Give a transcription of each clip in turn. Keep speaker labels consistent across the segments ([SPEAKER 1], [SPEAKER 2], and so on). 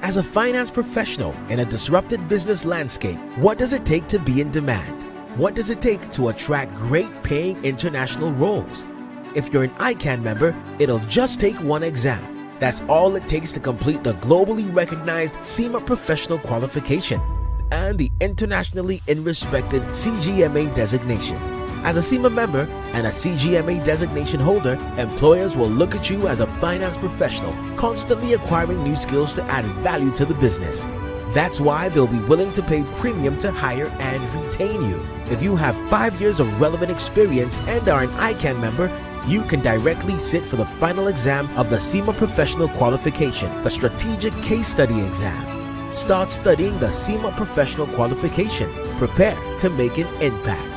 [SPEAKER 1] As a finance professional in a disrupted business landscape, what does it take to be in demand? What does it take to attract great paying international roles? If you're an ICAN member, it'll just take one exam. That's all it takes to complete the globally recognized CIMA professional qualification and the internationally respected CGMA designation. As a CIMA member and a CGMA designation holder, employers will look at you as a finance professional, constantly acquiring new skills to add value to the business. That's why they'll be willing to pay premium to hire and retain you. If you have 5 years of relevant experience and are an ICAN member, you can directly sit for the final exam of the CIMA Professional Qualification, the Strategic Case Study exam. Start studying the CIMA Professional Qualification. Prepare to make an impact.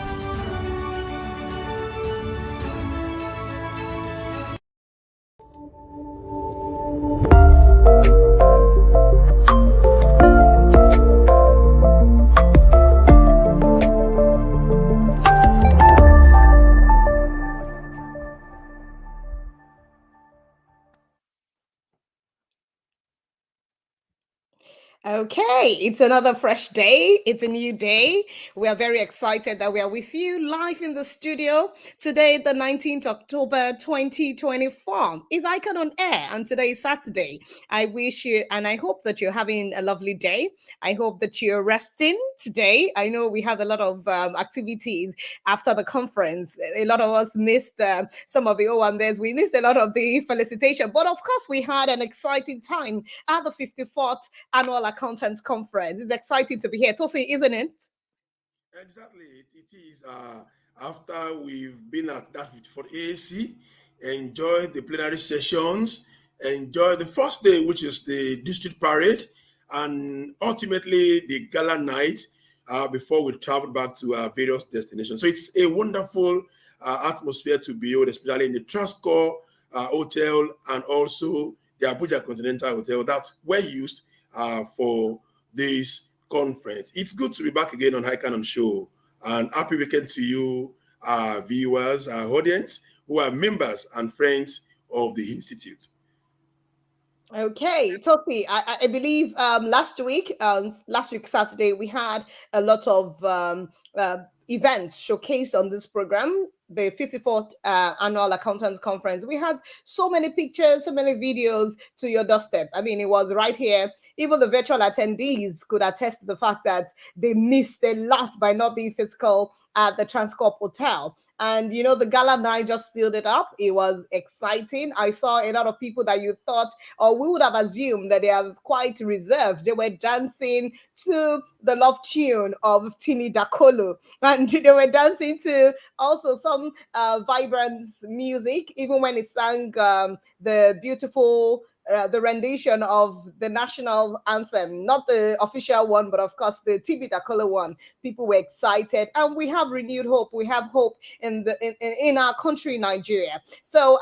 [SPEAKER 2] Okay, it's another fresh day. It's a new day. We are very excited that we are with you live in the studio. Today, the 19th October 2024, is ICAN on air, and today is Saturday. I wish you and I hope that you're having a lovely day. I hope that you're resting today. I know we have a lot of activities after the conference. A lot of us missed some of the Owambers. We missed a lot of the felicitation, but of course, we had an exciting time at the 54th Annual Accountants Conference. It's exciting to be here. Tosi, isn't it?
[SPEAKER 3] Exactly. It is. After we've been at that for AAC, enjoyed the plenary sessions, enjoyed the first day, which is the district parade, and ultimately the gala night before we traveled back to our various destinations. So it's a wonderful atmosphere to build, especially in the Transcorp Hotel and also the Abuja Continental Hotel that were used for this conference. It's good to be back again on ICAN Show, and happy weekend to you, viewers, our audience, who are members and friends of the Institute.
[SPEAKER 2] Okay, Tosi, I believe last week Saturday, we had a lot of events showcased on this program, the 54th Annual Accountants Conference. We had so many pictures, so many videos to your doorstep. I mean, it was right here. Even the virtual attendees could attest to the fact that they missed a lot by not being physical at the Transcorp Hotel. And, you know, the gala night just sealed it up. It was exciting. I saw a lot of people that you thought, or we would have assumed that they are quite reserved. They were dancing to the love tune of Tini Dakolo. And they were dancing to also some vibrant music, even when it sang the beautiful the rendition of the national anthem, not the official one, but of course the TB Dakolo one. People were excited, and we have renewed hope. We have hope in our country, Nigeria. So,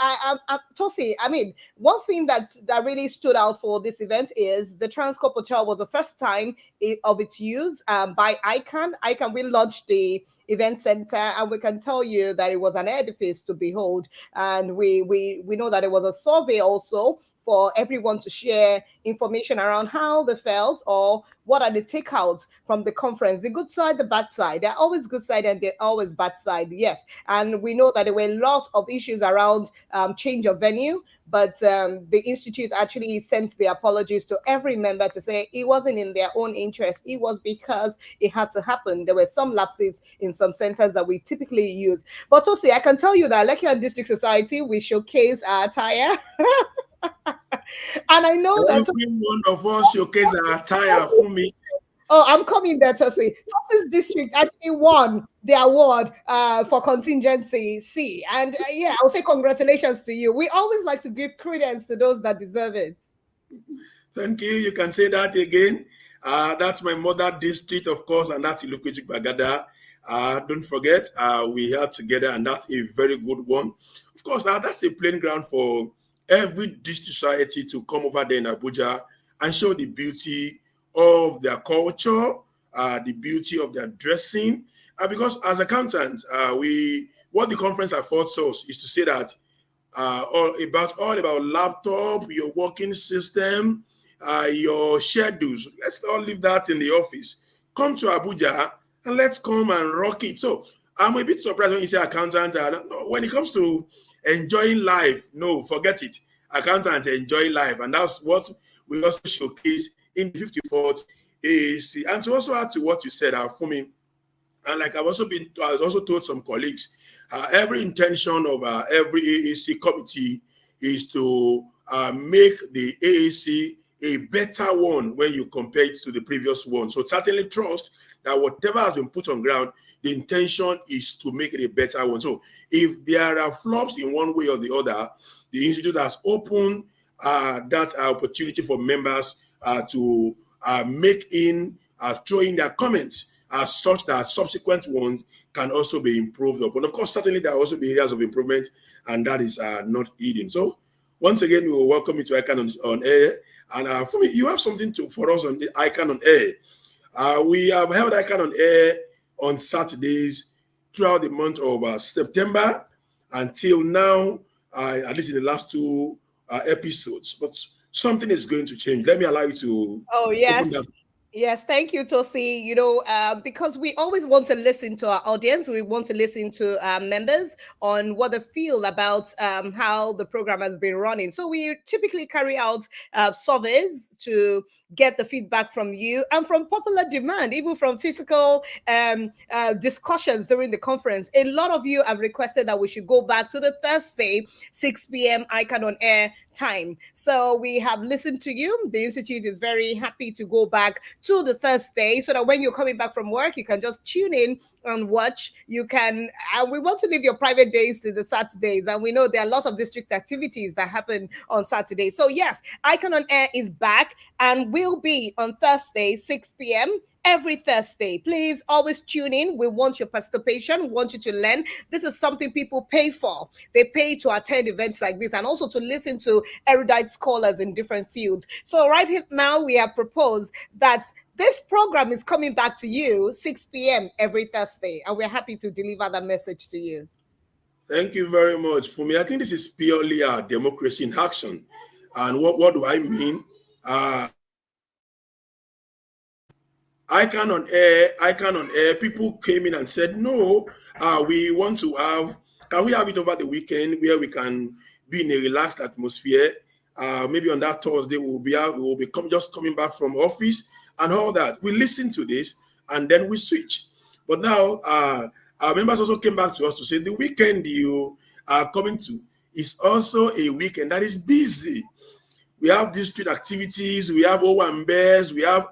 [SPEAKER 2] Tosi, I mean, one thing that really stood out for this event is the Transcorp Hotel was the first time of its use by ICAN. ICAN will launch the event center, and we can tell you that it was an edifice to behold. And we know that it was a survey also for everyone to share information around how they felt or what are the takeouts from the conference, the good side, the bad side. They're always good side and they're always bad side, yes. And we know that there were lots of issues around change of venue, but the Institute actually sent the apologies to every member to say it wasn't in their own interest. It was because it had to happen. There were some lapses in some centers that we typically use. But also, I can tell you that Lekia District Society, we showcase our attire. And I know that
[SPEAKER 3] every one of us showcase our attire for me.
[SPEAKER 2] Oh, I'm coming there, Tosi. Tosi's district actually won the award for contingency C. And yeah, I'll say congratulations to you. We always like to give credence to those that deserve it.
[SPEAKER 3] Thank you. You can say that again. That's my mother district, of course, and that's Ilukwiji Bagada. Don't forget, we are together, and that's a very good one. Of course, now that's a playing ground for every district society to come over there in Abuja and show the beauty of their culture, the beauty of their dressing. Because as accountants, what the conference affords us is to say that all about laptop, your working system, your schedules. Let's not leave that in the office. Come to Abuja and let's come and rock it. So I'm a bit surprised when you say accountant. No, when it comes to enjoying life, no, forget it. Accountants enjoy life, and that's what we also showcase in the 54th AAC. And to also add to what you said, Fumi, and like I've also told some colleagues, every intention of every AAC committee is to make the AAC a better one when you compare it to the previous one. So certainly trust that whatever has been put on ground, the intention is to make it a better one. So if there are flops in one way or the other, the institute has opened that opportunity for members to throw in their comments such that subsequent ones can also be improved upon. Of course, certainly there will also be areas of improvement, and that is not hidden. So once again, we will welcome you to ICAN on Air. And for me, you have something for us on the ICAN on Air. We have held ICAN on Air on Saturdays throughout the month of September until now, at least in the last two episodes. But something is going to change. Let me allow you to
[SPEAKER 2] yes.
[SPEAKER 3] open that.
[SPEAKER 2] Yes, thank you, Tosi. Because we always want to listen to our audience. We want to listen to our members on what they feel about how the program has been running. So we typically carry out surveys to get the feedback from you and from popular demand, even from physical discussions during the conference. A lot of you have requested that we should go back to the Thursday, 6 p.m. ICAN on Air time. So we have listened to you. The Institute is very happy to go back to the Thursday so that when you're coming back from work, you can just tune in and watch. You can, and we want to leave your private days to the Saturdays. And we know there are lots of district activities that happen on Saturday. So yes, ICAN on Air is back and will be on Thursday, 6 p.m. every Thursday. Please always tune in. We want your participation. We want you to learn. This is something people pay for. They pay to attend events like this and also to listen to erudite scholars in different fields. So right here now, we have proposed that this program is coming back to you 6 p.m. every Thursday, and we're happy to deliver that message to you.
[SPEAKER 3] Thank you very much. For me, I think this is purely a democracy in action. And what do I mean? ICAN on Air, people came in and said, no, we want to can we have it over the weekend where we can be in a relaxed atmosphere? Maybe on that Thursday, we'll be just coming back from office and all that. We listen to this and then we switch. But now, our members also came back to us to say the weekend you are coming to is also a weekend that is busy. We have district activities, we have Owambes, we have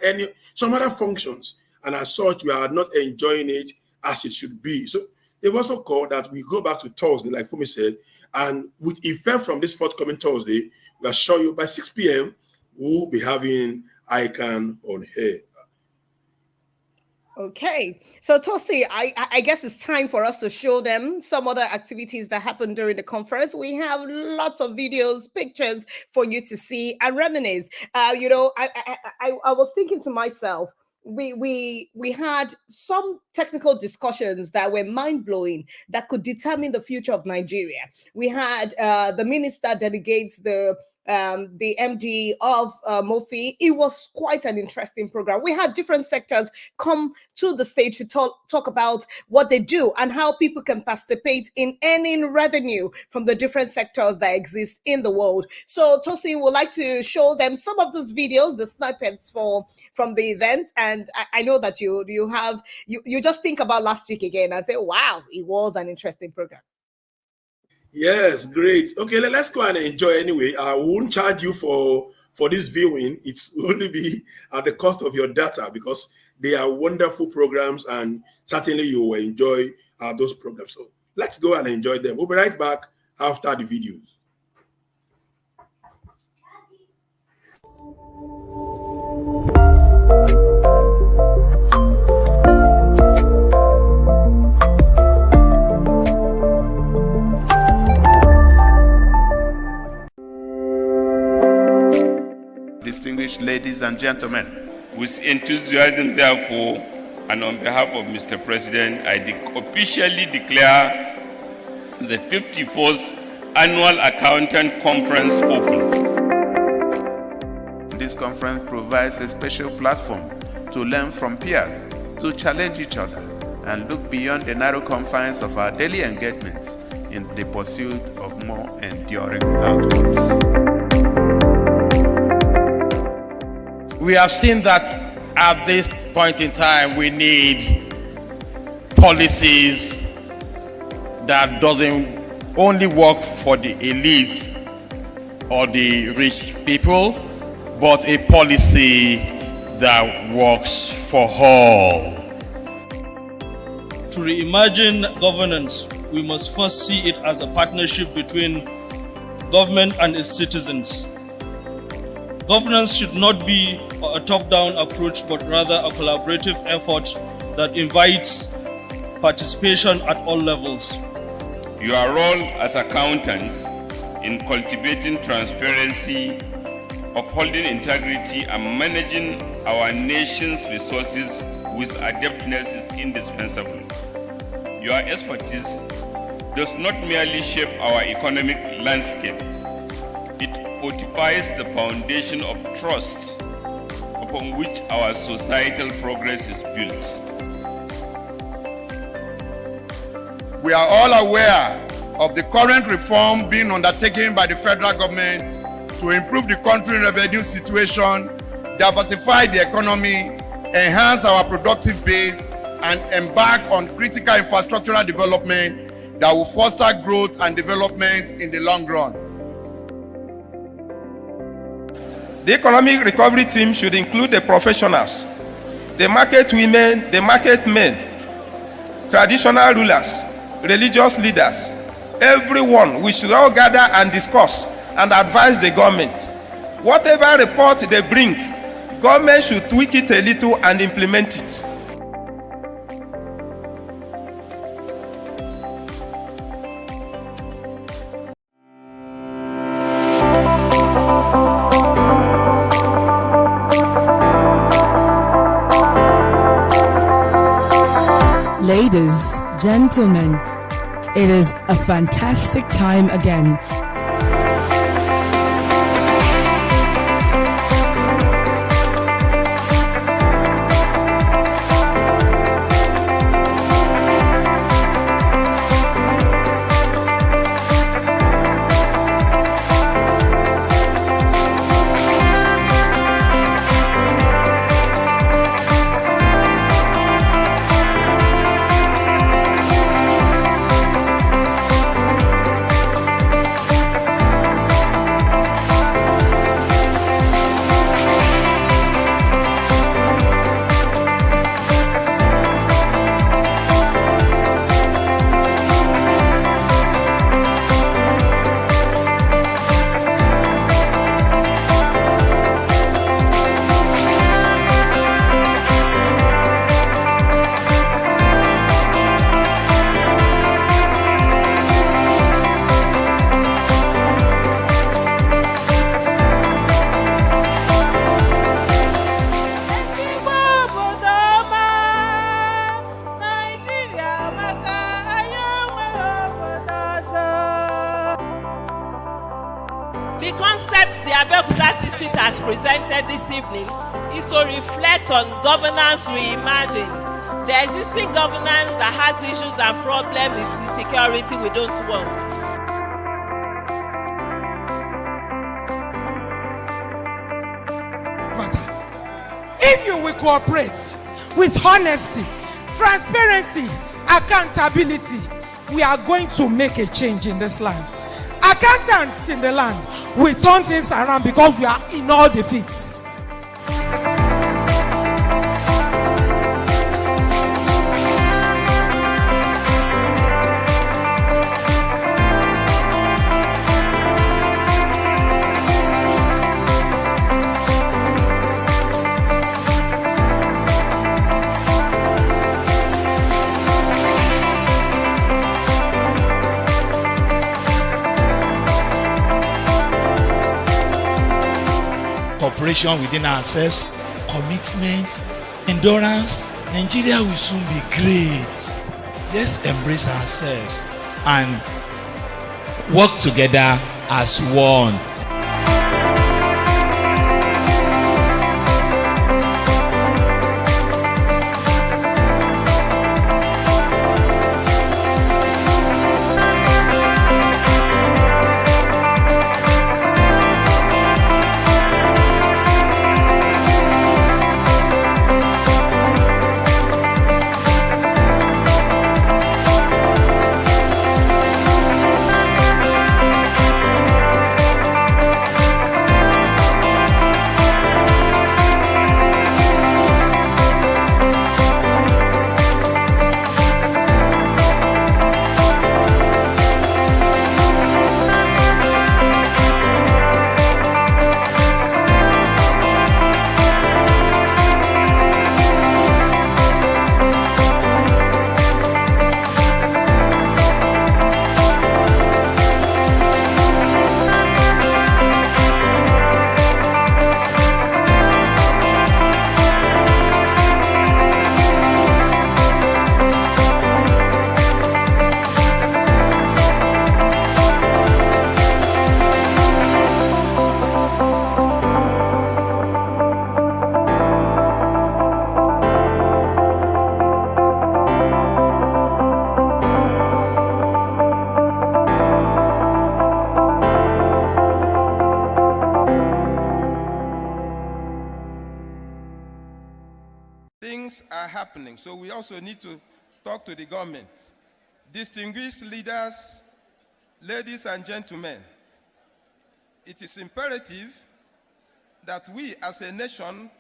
[SPEAKER 3] some other functions, and as such, we are not enjoying it as it should be. So they've also called that we go back to Thursday, like Fumi said, and with effect from this forthcoming Thursday, we assure you by 6 p.m. we'll be having ICAN on Air.
[SPEAKER 2] Okay, so Tosi, I guess it's time for us to show them some other activities that happened during the conference. We have lots of videos, pictures for you to see and reminisce. I was thinking to myself, we had some technical discussions that were mind-blowing that could determine the future of Nigeria. We had the minister delegates the MD of MOFI. It was quite an interesting program. We had different sectors come to the stage to talk about what they do and how people can participate in earning revenue from the different sectors that exist in the world. So Tosin would like to show them some of those videos, the snippets from the events. And I know that you just think about last week again and say, wow, it was an interesting program.
[SPEAKER 3] Yes, great. Okay, let's go and enjoy anyway. I won't charge you for this viewing. It's only be at the cost of your data because they are wonderful programs and certainly you will enjoy those programs. So let's go and enjoy them. We'll be right back after the videos.
[SPEAKER 4] Distinguished ladies and gentlemen,
[SPEAKER 5] with enthusiasm, therefore, and on behalf of Mr. President, I officially declare the 54th Annual Accountant Conference open.
[SPEAKER 4] This conference provides a special platform to learn from peers, to challenge each other, and look beyond the narrow confines of our daily engagements in the pursuit of more enduring outcomes.
[SPEAKER 6] We have seen that at this point in time, we need policies that doesn't only work for the elites or the rich people, but a policy that works for all.
[SPEAKER 7] To reimagine governance, we must first see it as a partnership between government and its citizens. Governance should not be a top-down approach, but rather a collaborative effort that invites participation at all levels.
[SPEAKER 5] Your role as accountants in cultivating transparency, upholding integrity, and managing our nation's resources with adeptness is indispensable. Your expertise does not merely shape our economic landscape, it fortifies the foundation of trust upon which our societal progress is built.
[SPEAKER 8] We are all aware of the current reform being undertaken by the federal government to improve the country revenue situation, diversify the economy, enhance our productive base, and embark on critical infrastructural development that will foster growth and development in the long run.
[SPEAKER 9] The economic recovery team should include the professionals, the market women, the market men, traditional rulers, religious leaders, everyone. We should all gather and discuss and advise the government. Whatever report they bring, government should tweak it a little and implement it.
[SPEAKER 10] Ladies, gentlemen, it is a fantastic time again.
[SPEAKER 11] The concepts the Abeokuta district has presented this evening is to reflect on governance reimagined. The existing governance that has issues and problems with insecurity we don't want.
[SPEAKER 12] If you will cooperate with honesty, transparency, accountability, we are going to make a change in this land. Accountants in the land will turn things around because we are in all defeats.
[SPEAKER 13] Cooperation within ourselves, commitment, endurance, Nigeria will soon be great. Let's embrace ourselves and work together as one.
[SPEAKER 9] things are happening, so we also need to talk to the government. Distinguished leaders, ladies and gentlemen, it is imperative that we as a nation,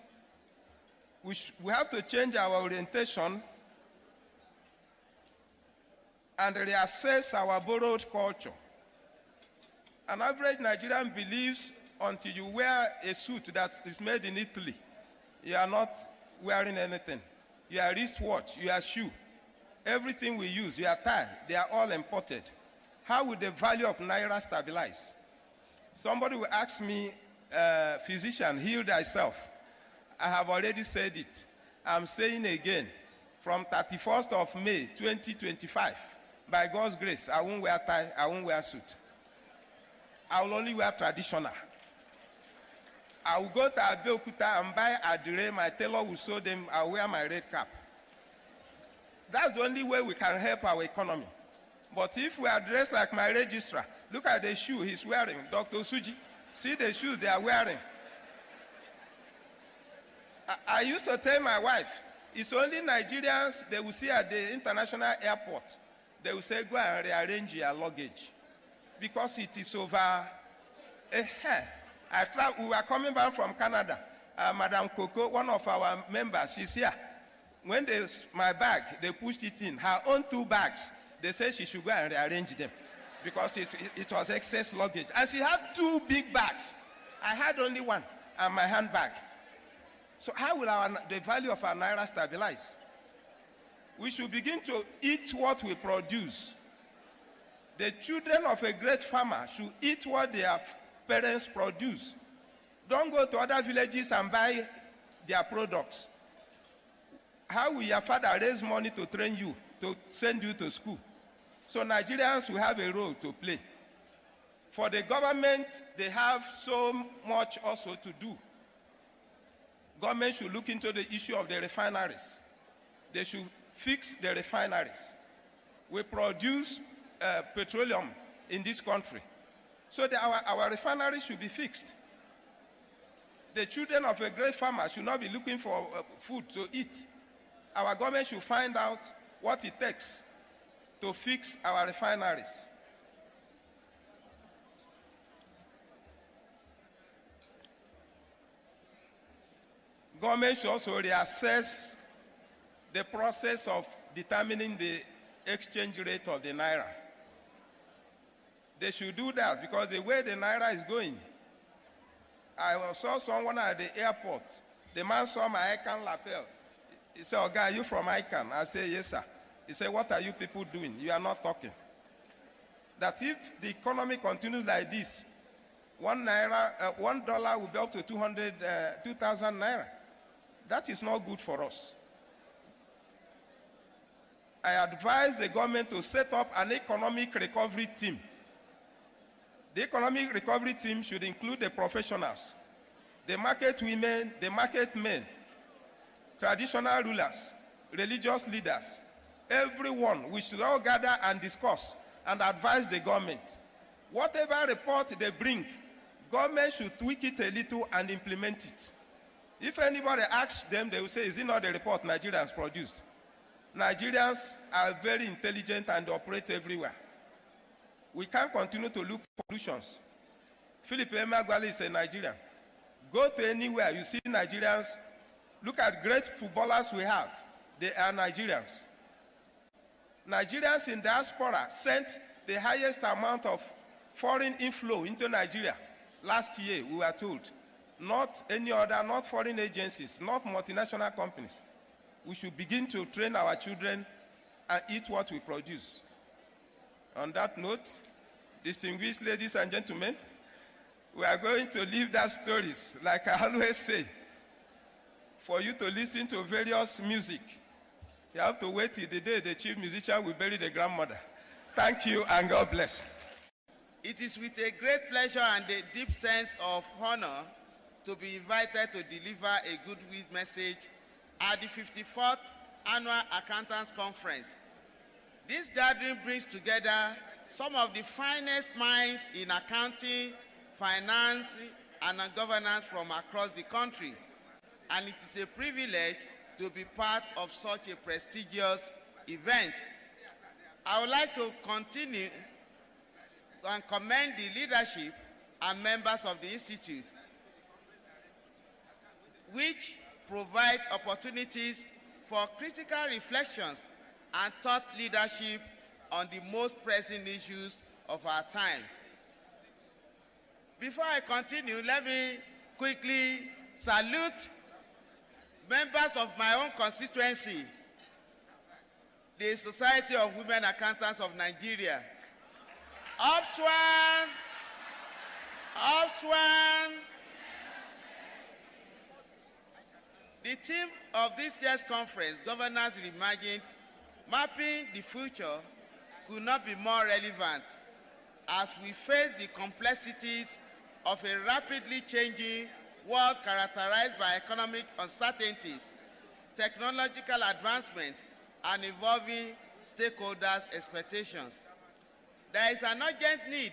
[SPEAKER 9] we have to change our orientation and reassess our borrowed culture. An average Nigerian believes until you wear a suit that is made in Italy, you are not wearing anything. Your wristwatch, your shoe, everything we use, your tie, they are all imported. How will the value of Naira stabilize? Somebody will ask me, physician, heal thyself. I have already said it. I'm saying again, from 31st of May 2025, by God's grace, I won't wear tie, I won't wear suit. I will only wear traditional. I will go to Abeokuta and buy adire, my tailor will sew them, I will wear my red cap. That's the only way we can help our economy. But if we are dressed like my registrar, look at the shoe he's wearing, Dr. Suji. See the shoes they are wearing. I used to tell my wife, it's only Nigerians they will see at the international airport. They will say, go and rearrange your luggage. Because it is over. We were coming back from Canada. Madam Coco, one of our members, she's here. When my bag, they pushed it in. Her own 2 bags, they said she should go and rearrange them. Because it was excess luggage. And she had 2 big bags. I had only one, and my handbag. So how will the value of our Naira stabilize? We should begin to eat what we produce. The children of a great farmer should eat what their parents produce. Don't go to other villages and buy their products. How will your father raise money to train you, to send you to school? So Nigerians will have a role to play. For the government, they have so much also to do. Government should look into the issue of the refineries. They should fix the refineries. We produce petroleum in this country. So our refineries should be fixed. The children of a great farmer should not be looking for food to eat. Our government should find out what it takes to fix our refineries. Government should also reassess the process of determining the exchange rate of the Naira. They should do that because the way the Naira is going, I saw someone at the airport. The man saw my ICAN lapel. He said, "Oh, guy, are you from ICAN?" I said, "Yes, sir." He said, "What are you people doing? You are not talking." That if the economy continues like this, $1 will be up to 2,000 Naira. That is not good for us. I advise the government to set up an economic recovery team. The economic recovery team should include the professionals, the market women, the market men, traditional rulers, religious leaders, everyone. We should all gather and discuss and advise the government. Whatever report they bring, government should tweak it a little and implement it. If anybody asks them, they will say, "Is it not the report Nigerians produced?" Nigerians are very intelligent and operate everywhere. We can't continue to look for solutions. Philip Emeagwali is a Nigerian. Go to anywhere, you see Nigerians. Look at great footballers we have. They are Nigerians. Nigerians in diaspora sent the highest amount of foreign inflow into Nigeria last year, we were told. Not any other, not foreign agencies, not multinational companies. We should begin to train our children and eat what we produce. On that note, distinguished ladies and gentlemen, we are going to leave that stories, like I always say, for you to listen to various music. You have to wait till the day the chief musician will bury the grandmother. Thank you and God bless.
[SPEAKER 14] It is with a great pleasure and a deep sense of honor to be invited to deliver a goodwill message at the 54th Annual Accountants Conference. This gathering brings together some of the finest minds in accounting, finance, and governance from across the country. And it is a privilege to be part of such a prestigious event. I would like to continue and commend the leadership and members of the Institute, which provide opportunities for critical reflections and thought leadership on the most pressing issues of our time. Before I continue, let me quickly salute members of my own constituency, the Society of Women Accountants of Nigeria. Upswan! Upswan! The theme of this year's conference, Governance Reimagined, Mapping the Future, could not be more relevant as we face the complexities of a rapidly changing world characterized by economic uncertainties, technological advancement, and evolving stakeholders' expectations. There is an urgent need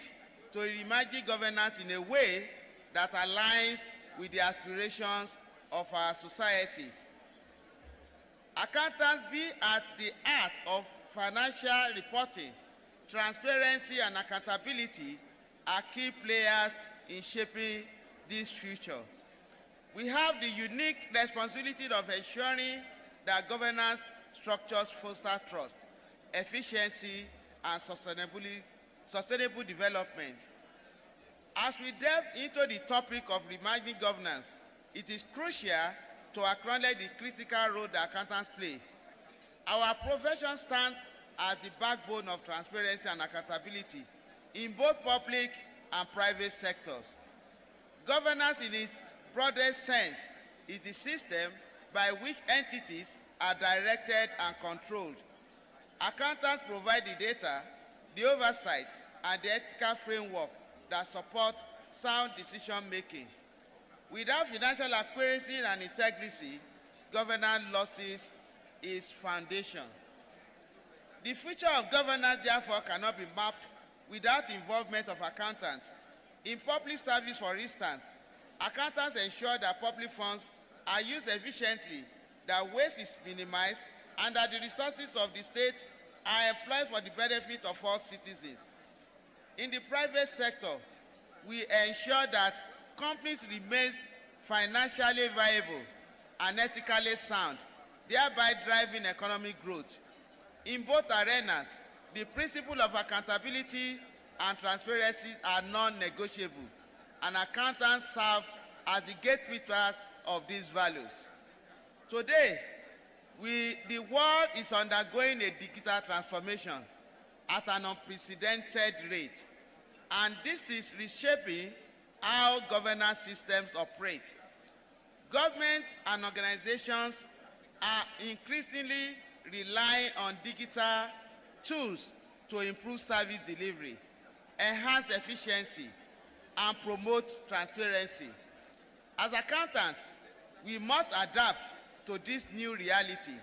[SPEAKER 14] to reimagine governance in a way that aligns with the aspirations of our societies. Accountants be at the heart of financial reporting, transparency, and accountability are key players in shaping this future. We have the unique responsibility of ensuring that governance structures foster trust, efficiency, and sustainable development. As we delve into the topic of reimagining governance, it is crucial to acknowledge the critical role that accountants play. Our profession stands as the backbone of transparency and accountability in both public and private sectors. Governance in its broadest sense is the system by which entities are directed and controlled. Accountants provide the data, the oversight, and the ethical framework that support sound decision-making. Without financial accuracy and integrity, governance losses its foundation. The future of governance, therefore, cannot be mapped without the involvement of accountants. In public service, for instance, accountants ensure that public funds are used efficiently, that waste is minimized, and that the resources of the state are employed for the benefit of all citizens. In the private sector, we ensure that companies remain financially viable and ethically sound, thereby driving economic growth. In both arenas, the principle of accountability and transparency are non-negotiable, and accountants serve as the gatekeepers of these values. Today, the world is undergoing a digital transformation at an unprecedented rate, and this is reshaping how governance systems operate. Governments and organizations are increasingly relying on digital tools to improve service delivery, enhance efficiency, and promote transparency. As accountants, we must adapt to this new reality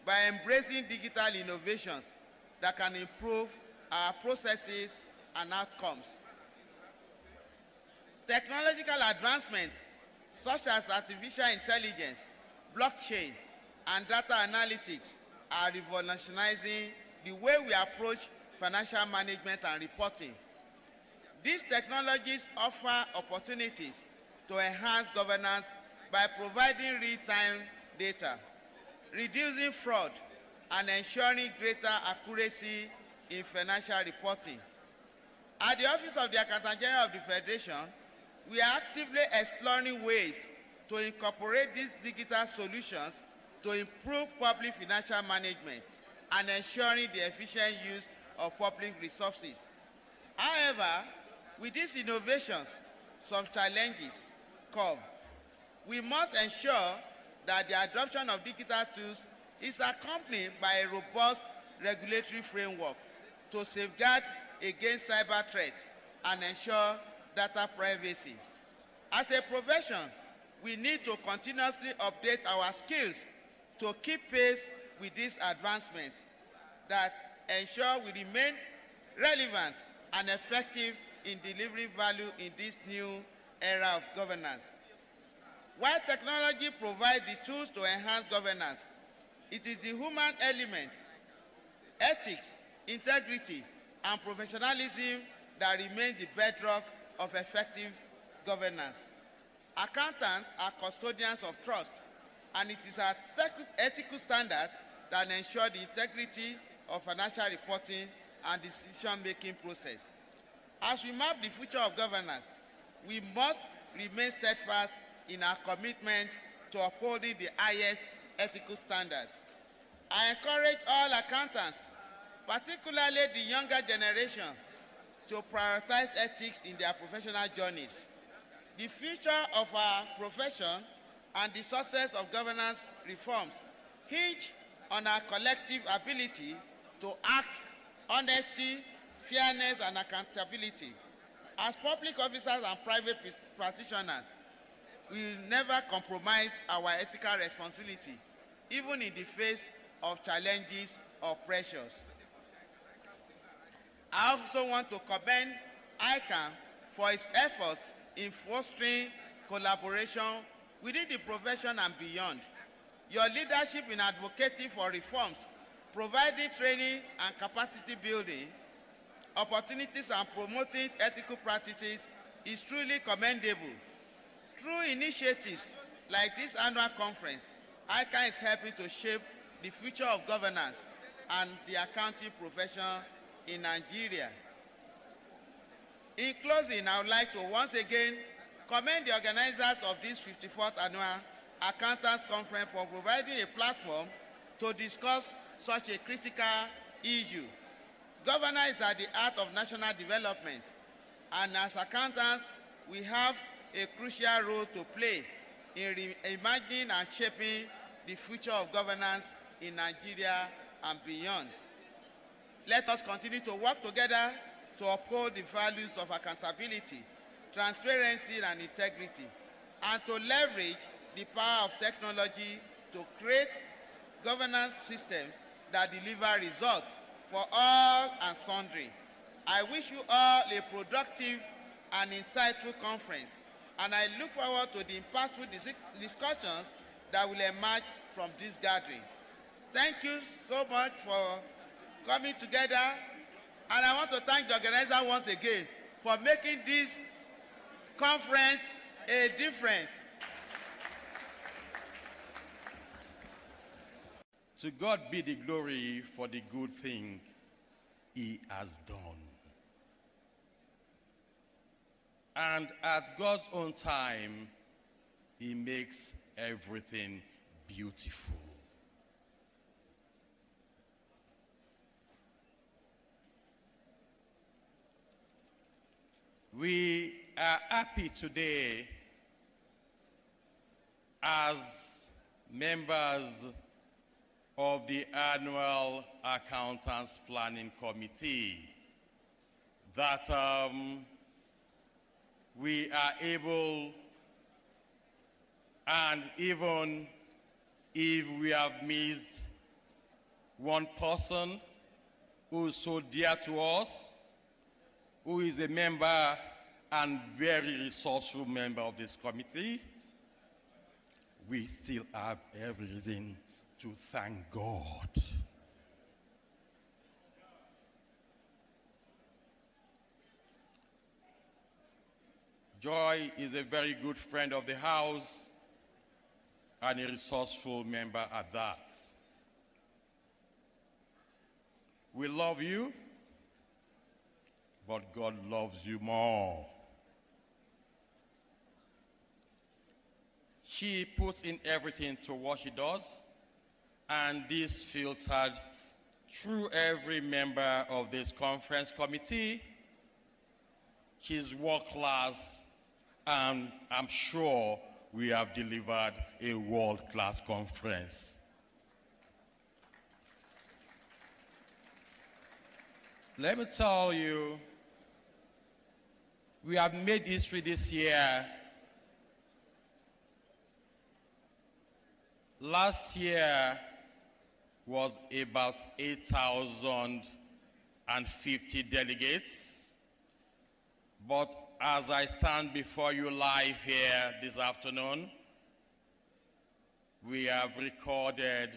[SPEAKER 14] by embracing digital innovations that can improve our processes and outcomes. Technological advancements such as artificial intelligence, blockchain, and data analytics are revolutionizing the way we approach financial management and reporting. These technologies offer opportunities to enhance governance by providing real-time data, reducing fraud, and ensuring greater accuracy in financial reporting. At the Office of the Accountant General of the Federation, we are actively exploring ways to incorporate these digital solutions to improve public financial management and ensuring the efficient use of public resources. However, with these innovations, some challenges come. We must ensure that the adoption of digital tools is accompanied by a robust regulatory framework to safeguard against cyber threats and ensure data privacy. As a profession, we need to continuously update our skills to keep pace with this advancement that ensure we remain relevant and effective in delivering value in this new era of governance. While technology provides the tools to enhance governance, It is the human element, ethics, integrity, and professionalism that remain the bedrock of effective governance. Accountants are custodians of trust, and it is our ethical standard that ensure the integrity of financial reporting and decision-making process. As we map the future of governance, we must remain steadfast in our commitment to upholding the highest ethical standards. I encourage all accountants, particularly the younger generation, to prioritize ethics in their professional journeys. The future of our profession and the success of governance reforms hinge on our collective ability to act honesty, fairness, and accountability. As public officers and private practitioners, we will never compromise our ethical responsibility, even in the face of challenges or pressures. I also want to commend ICAN for its efforts in fostering collaboration within the profession and beyond. Your leadership in advocating for reforms, providing training and capacity building opportunities, and promoting ethical practices is truly commendable. Through initiatives like this annual conference, ICAN is helping to shape the future of governance and the accounting profession in Nigeria. In closing, I would like to once again commend the organizers of this 54th Annual Accountants Conference for providing a platform to discuss such a critical issue. Governance is at the heart of national development, and as accountants, we have a crucial role to play in reimagining and shaping the future of governance in Nigeria and beyond. Let us continue to work together to uphold the values of accountability, transparency, and integrity, and to leverage the power of technology to create governance systems that deliver results for all and sundry. I wish you all a productive and insightful conference, and I look forward to the impactful discussions that will emerge from this gathering. Thank you so much for coming together, and I want to thank the organizer once again for making this conference a difference.
[SPEAKER 6] To God be the glory for the good thing he has done. And at God's own time, he makes everything beautiful. We are happy today as members of the Annual Accountants Planning Committee that we are able, and even if we have missed one person who is so dear to us, who is a member and very resourceful member of this committee, we still have every reason to thank God. Joy is a very good friend of the house and a resourceful member at that. We love you, but God loves you more. She puts in everything to what she does, and this filtered through every member of this conference committee. She's world class, and I'm sure we have delivered a world-class conference. Let me tell you, we have made history this year. Last year was about 8,050 delegates. But as I stand before you live here this afternoon, we have recorded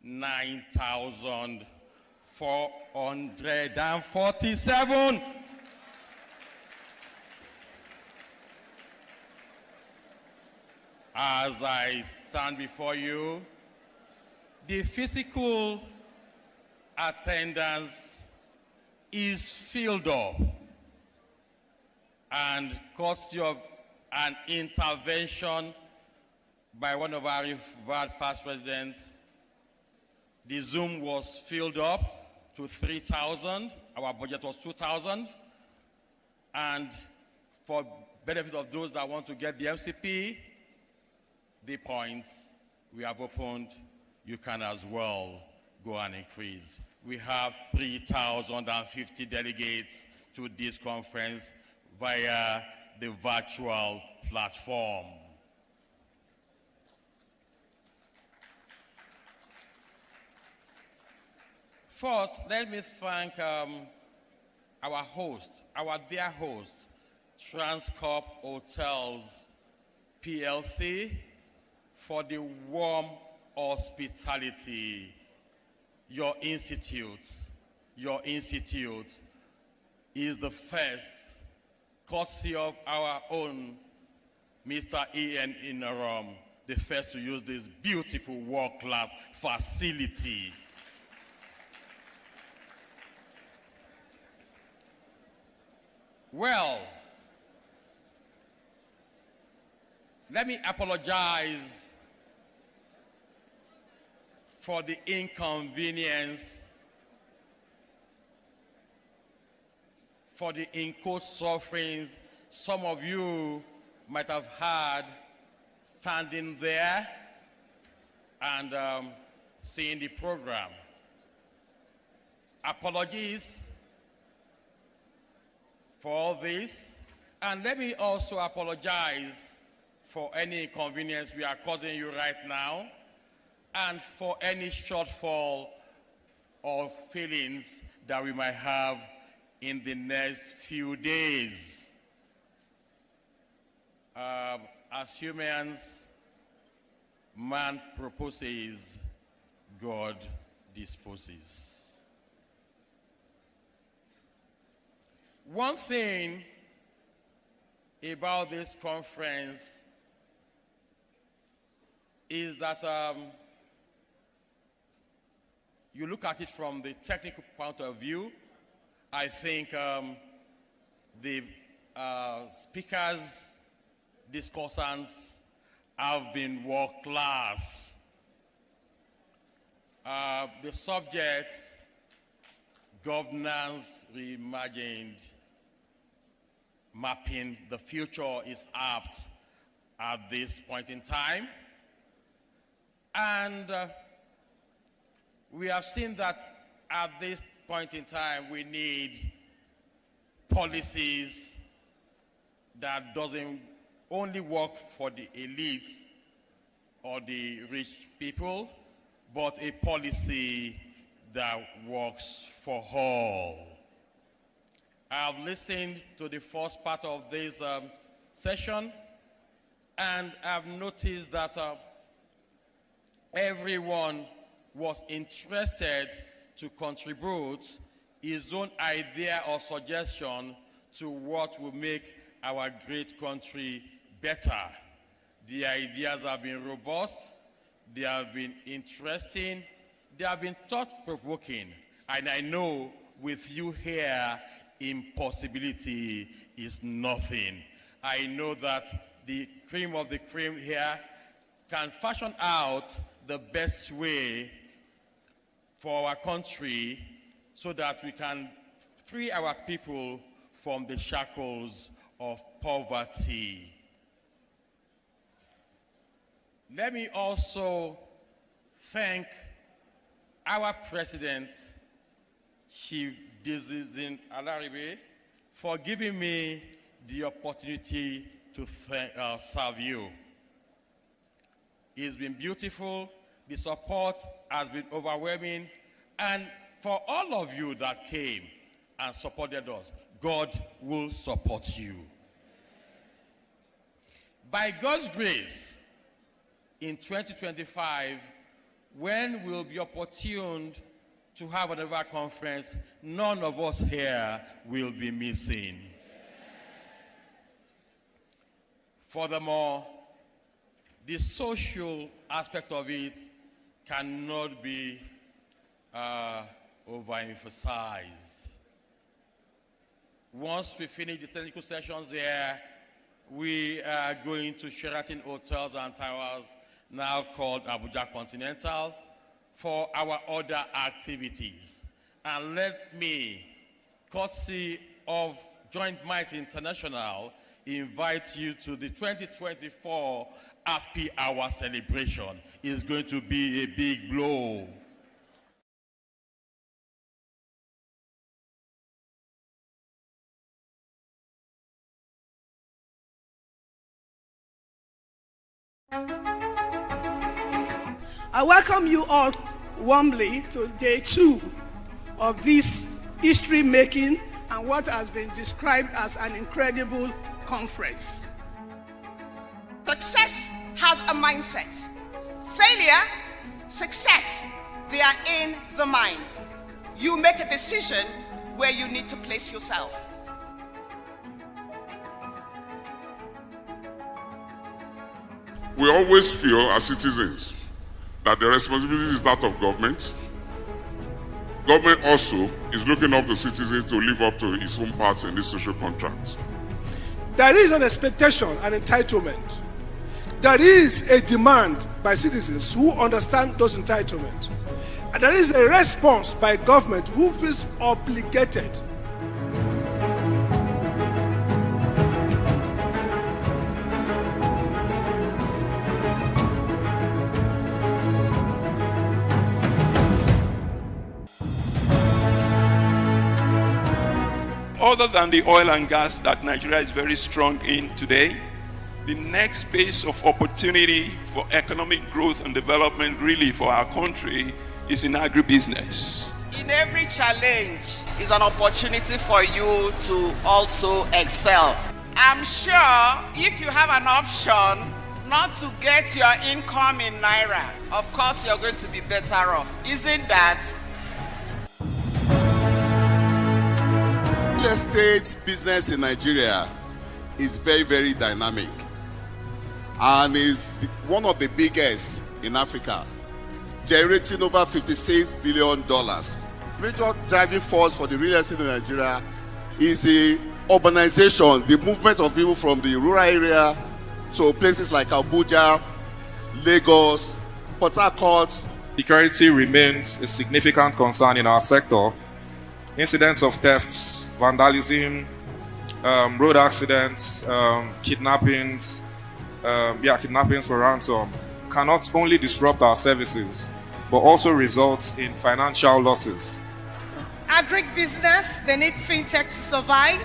[SPEAKER 6] 9,447. As I stand before you, the physical attendance is filled up, and courtesy of an intervention by one of our revered past presidents, the Zoom was filled up to 3,000. Our budget was 2,000. And for benefit of those that want to get the MCP, the points we have opened, you can as well go and increase. We have 3,050 delegates to this conference via the virtual platform. First, let me thank our host, our dear host, Transcorp Hotels PLC, for the warm hospitality. Your institute is the first, courtesy of our own Mr. ICAN-ngr, the first to use this beautiful world-class facility. Well, let me apologize for the inconvenience, for the in-quote sufferings some of you might have had standing there and seeing the program. Apologies for all this, and let me also apologize for any inconvenience we are causing you right now, and for any shortfall or feelings that we might have in the next few days. As humans, man proposes, God disposes. One thing about this conference is that you look at it from the technical point of view. I think the speakers, discussants have been world class. The subject, governance reimagined, mapping the future, is apt at this point in time. And we have seen that at this point in time we need policies that doesn't only work for the elites or the rich people, but a policy that works for all. I have listened to the first part of this session, and I've noticed that everyone was interested to contribute his own idea or suggestion to what will make our great country better. The ideas have been robust, they have been interesting, they have been thought-provoking, and I know with you here, impossibility is nothing. I know that the cream of the cream here can fashion out the best way for our country so that we can free our people from the shackles of poverty. Let me also thank our President, Chief Dizizin Alaribe, for giving me the opportunity to serve you. It's been beautiful, the support has been overwhelming, and for all of you that came and supported us, God will support you. By God's grace, in 2025, when we'll be opportuned to have another conference, none of us here will be missing. Furthermore, the social aspect of it cannot be overemphasized. Once we finish the technical sessions here, we are going to Sheraton Hotels and Towers, now called Abuja Continental, for our other activities. And let me, courtesy of Joint Minds International, invite you to the 2024 Happy Hour celebration. It's going to be a big blow.
[SPEAKER 15] I welcome you all warmly to day 2 of this history-making and what has been described as an incredible conference.
[SPEAKER 16] Success has a mindset. Failure, success, they are in the mind. You make a decision where you need to place yourself.
[SPEAKER 17] We always feel as citizens that the responsibility is that of government. Government also is looking up to citizens to live up to its own parts in this social contract.
[SPEAKER 18] There is an expectation, an entitlement. There is a demand by citizens who understand those entitlements. And there is a response by government who feels obligated.
[SPEAKER 19] Other than the oil and gas that Nigeria is very strong in today, the next space of opportunity for economic growth and development really for our country is in agribusiness.
[SPEAKER 16] In every challenge is an opportunity for you to also excel. I'm sure if you have an option not to get your income in Naira, of course you're going to be better off. Isn't that?
[SPEAKER 20] Real estate business in Nigeria is very, very dynamic and is one of the biggest in Africa, generating over $56 billion. Major driving force for the real estate in Nigeria is the urbanization, the movement of people from the rural area to places like Abuja, Lagos, Port Harcourt.
[SPEAKER 21] Security remains a significant concern in our sector. Incidents of thefts, vandalism, road accidents, kidnappings for ransom can not only disrupt our services, but also result in financial losses.
[SPEAKER 22] Agribusiness, they need fintech to survive.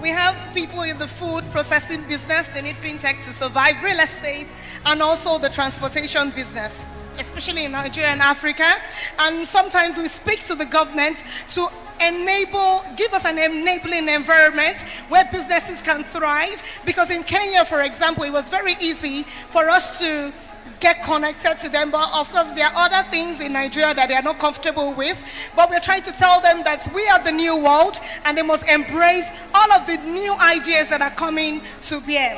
[SPEAKER 22] We have people in the food processing business, they need fintech to survive, real estate, and also the transportation business, especially in Nigeria and Africa. And sometimes we speak to the government to give us an enabling environment where businesses can thrive. Because in Kenya, for example, it was very easy for us to get connected to them, but of course there are other things in Nigeria that they are not comfortable with. But we're trying to tell them that we are the new world and they must embrace all of the new ideas that are coming to bear.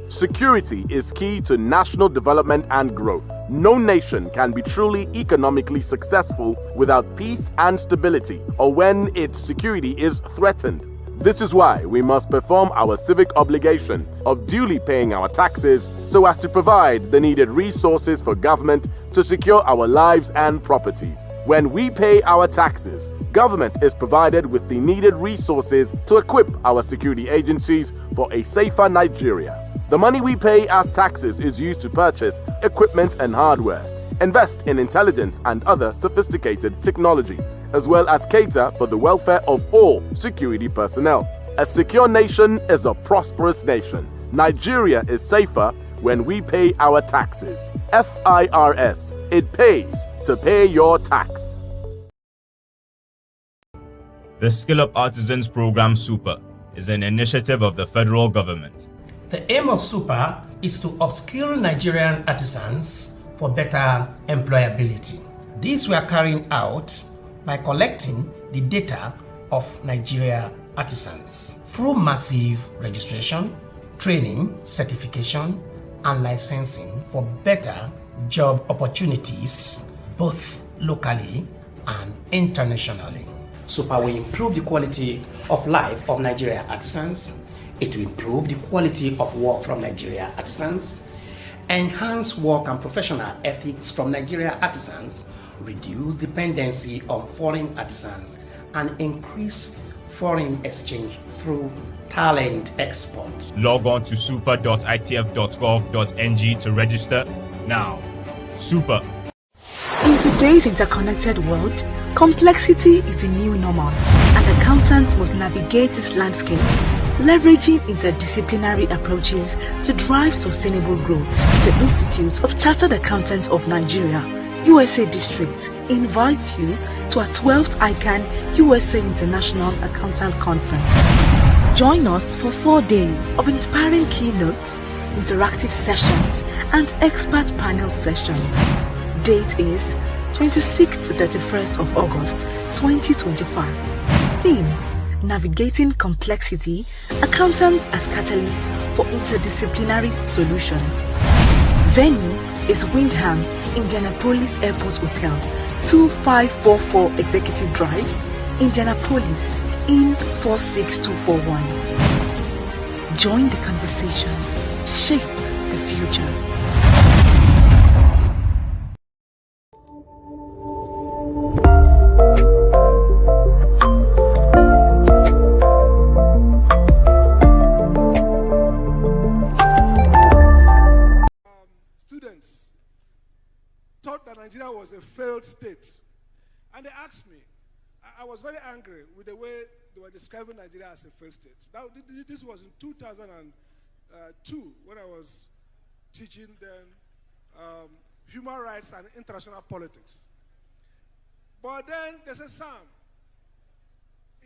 [SPEAKER 23] Security is key to national development and growth. No nation can be truly economically successful without peace and stability, or when its security is threatened. This is why we must perform our civic obligation of duly paying our taxes so as to provide the needed resources for government to secure our lives and properties. When we pay our taxes, government is provided with the needed resources to equip our security agencies for a safer Nigeria. The money we pay as taxes is used to purchase equipment and hardware, invest in intelligence and other sophisticated technology, as well as cater for the welfare of all security personnel. A secure nation is a prosperous nation. Nigeria is safer when we pay our taxes. FIRS, it pays to pay your tax.
[SPEAKER 1] The Skill Up Artisans Program Super is an initiative of the federal government.
[SPEAKER 2] The aim of Super is to upskill Nigerian artisans for better employability. This we are carrying out by collecting the data of Nigeria artisans through massive registration, training, certification, and licensing for better job opportunities both locally and internationally. Super will improve the quality of life of Nigeria artisans. It will improve the quality of work from Nigeria artisans, enhance work and professional ethics from Nigeria artisans, reduce dependency on foreign artisans, and increase foreign exchange through talent export.
[SPEAKER 1] Log on to super.itf.gov.ng to register now. Super.
[SPEAKER 3] In today's interconnected world, complexity is the new normal. An accountant must navigate this landscape, leveraging interdisciplinary approaches to drive sustainable growth. The Institute of Chartered Accountants of Nigeria, USA District, invites you to our 12th ICAN USA International Accountant Conference. Join us for 4 days of inspiring keynotes, interactive sessions, and expert panel sessions. Date is 26th to 31st of August 2025. Theme: Navigating Complexity, Accountants as Catalysts for Interdisciplinary Solutions. Venue is Windham, Indianapolis Airport Hotel, 2544 Executive Drive, Indianapolis, IN 46241. Join the conversation. Shape the future.
[SPEAKER 18] Students thought that Nigeria was a failed state. And they asked me, I was very angry with the way they were describing Nigeria as a failed state. This was in 2002 when I was teaching then human rights and international politics. But then they said, Sam,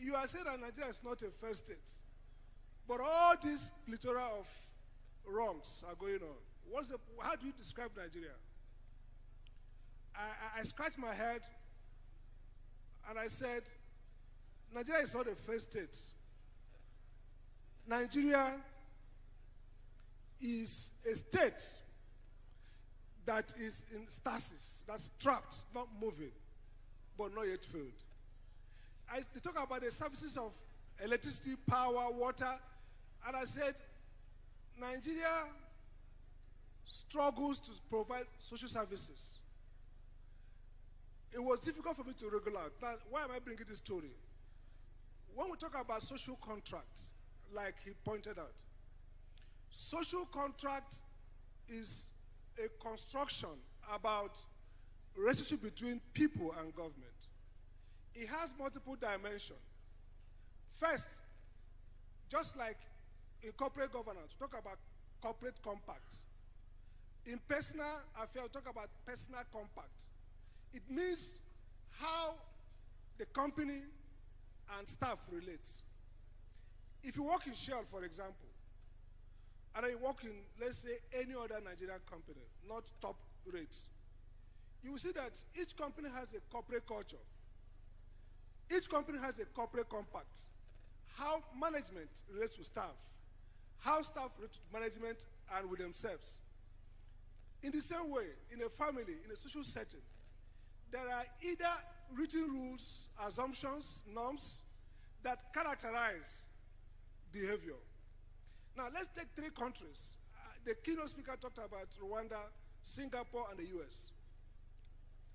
[SPEAKER 18] you are saying that Nigeria is not a failed state, but all this plethora of wrongs are going on. How do you describe Nigeria? I scratched my head and I said, Nigeria is not a failed state. Nigeria is a state that is in stasis, that's trapped, not moving, but not yet failed. They talk about the services of electricity, power, water, and I said, Nigeria struggles to provide social services. It was difficult for me to regulate out. Now, why am I bringing this story? When we talk about social contract, like he pointed out, social contract is a construction about relationship between people and government. It has multiple dimensions. First, just like in corporate governance, we talk about corporate compact. In personal affairs, we talk about personal compact. It means how the company and staff relates. If you work in Shell, for example, and you work in, let's say, any other Nigerian company, not top rates, you will see that each company has a corporate culture. Each company has a corporate compact. How management relates to staff, how staff relate to management and with themselves. In the same way, in a family, in a social setting, there are either written rules, assumptions, norms that characterize behavior. Now, let's take 3 countries. The keynote speaker talked about Rwanda, Singapore, and the US.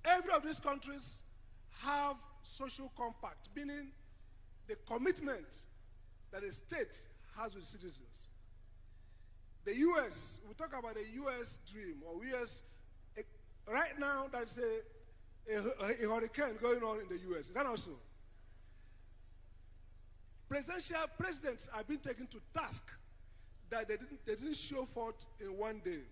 [SPEAKER 18] Every of these countries have social compact, meaning the commitment that a state has with citizens. The US, we talk about the US dream, or US, right now there's a hurricane going on in the US. Is that also? Presidents have been taken to task that they didn't show forth in one day.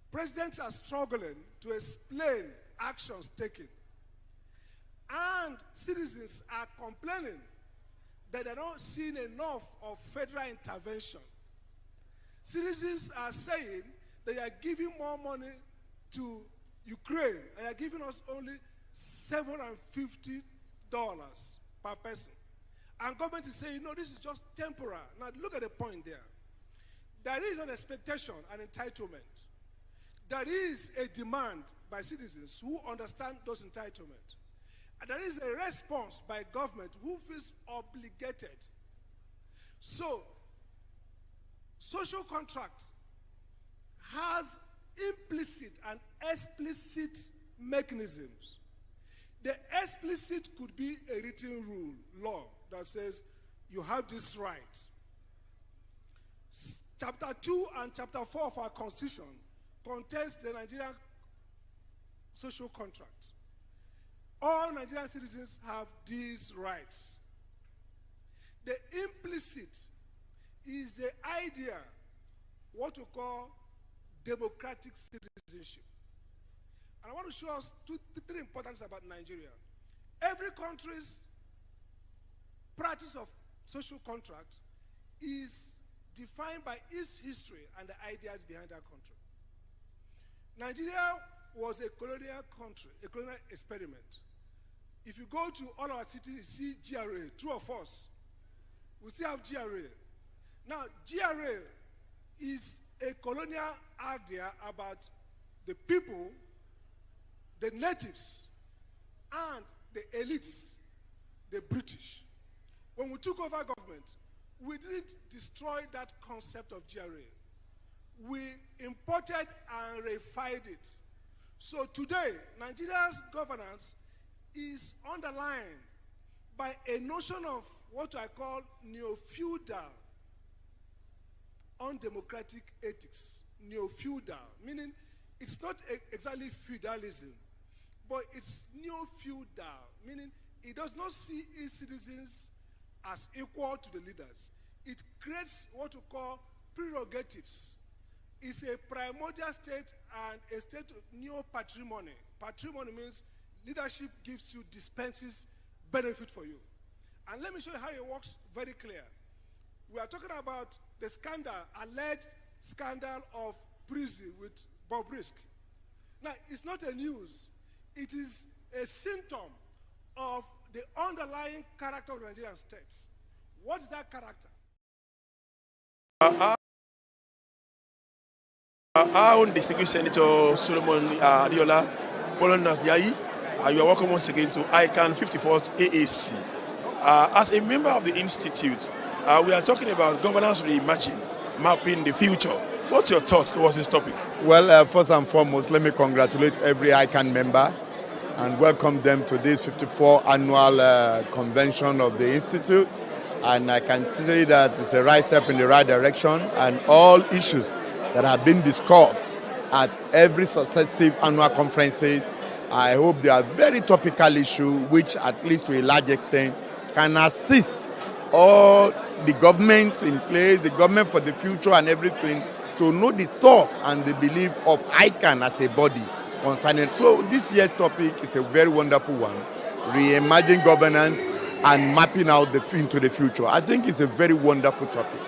[SPEAKER 18] Presidents are struggling to explain actions taken. And citizens are complaining that they're not seeing enough of federal intervention. Citizens are saying they are giving more money to Ukraine and they are giving us only $750 per person. And government is saying, no, this is just temporary. Now look at the point there. There is an expectation, an entitlement. There is a demand by citizens who understand those entitlements. And there is a response by government who feels obligated. So, social contract has implicit and explicit mechanisms. The explicit could be a written rule, law, that says you have this right. Chapter 2 and Chapter 4 of our Constitution contains the Nigerian social contract. All Nigerian citizens have these rights. The implicit is the idea, what we call democratic citizenship. And I want to show us 3 importance about Nigeria. Every country's practice of social contract is defined by its history and the ideas behind that country. Nigeria was a colonial country, a colonial experiment. If you go to all our cities, you see GRA, true or false? We still have GRA. Now, GRA is a colonial idea about the people, the natives, and the elites, the British. When we took over government, we didn't destroy that concept of GRA. We imported and refined it. So today, Nigeria's governance is underlined by a notion of what I call neo-feudal, undemocratic ethics. Neo-feudal, meaning it's not exactly feudalism, but it's neo-feudal, meaning it does not see its citizens as equal to the leaders. It creates what we call prerogatives. It's a primordial state and a state of neo-patrimony. Patrimony means leadership gives you, dispenses benefit for you. And let me show you how it works very clear. We are talking about the scandal, alleged scandal of prison with Bob Risk. Now, it's not a news. It is a symptom of the underlying character of the Nigerian states. What is that character?
[SPEAKER 4] Our own distinguished Senator Solomon Adiola, Colonel Nasjari, you are welcome once again to ICAN 54th AAC. As a member of the Institute, we are talking about governance reimagined, mapping the future. What's your thoughts towards this topic?
[SPEAKER 8] Well, first and foremost, let me congratulate every ICAN member and welcome them to this 54th annual convention of the Institute. And I can say that it's a right step in the right direction, and all issues that have been discussed at every successive annual conferences, I hope they are very topical issues which, at least to a large extent, can assist all the governments in place, the government for the future and everything, to know the thought and the belief of ICAN as a body concerning. So this year's topic is a very wonderful one, reimagining governance and mapping out into the future. I think it's a very wonderful topic.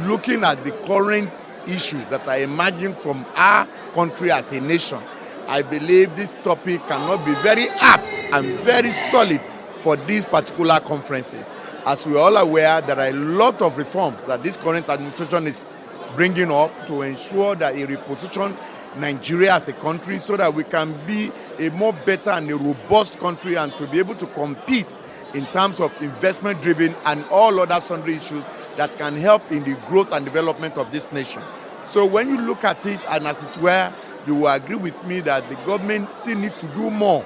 [SPEAKER 8] Looking at the current issues that are emerging from our country as a nation, I believe this topic cannot be very apt and very solid for these particular conferences. As we are all aware, there are a lot of reforms that this current administration is bringing up to ensure that it reposition Nigeria as a country so that we can be a more better and a robust country and to be able to compete
[SPEAKER 4] in terms of investment-driven and all other sundry issues that can help in the growth and development of this nation. So when you look at it, and as it were, you will agree with me that the government still needs to do more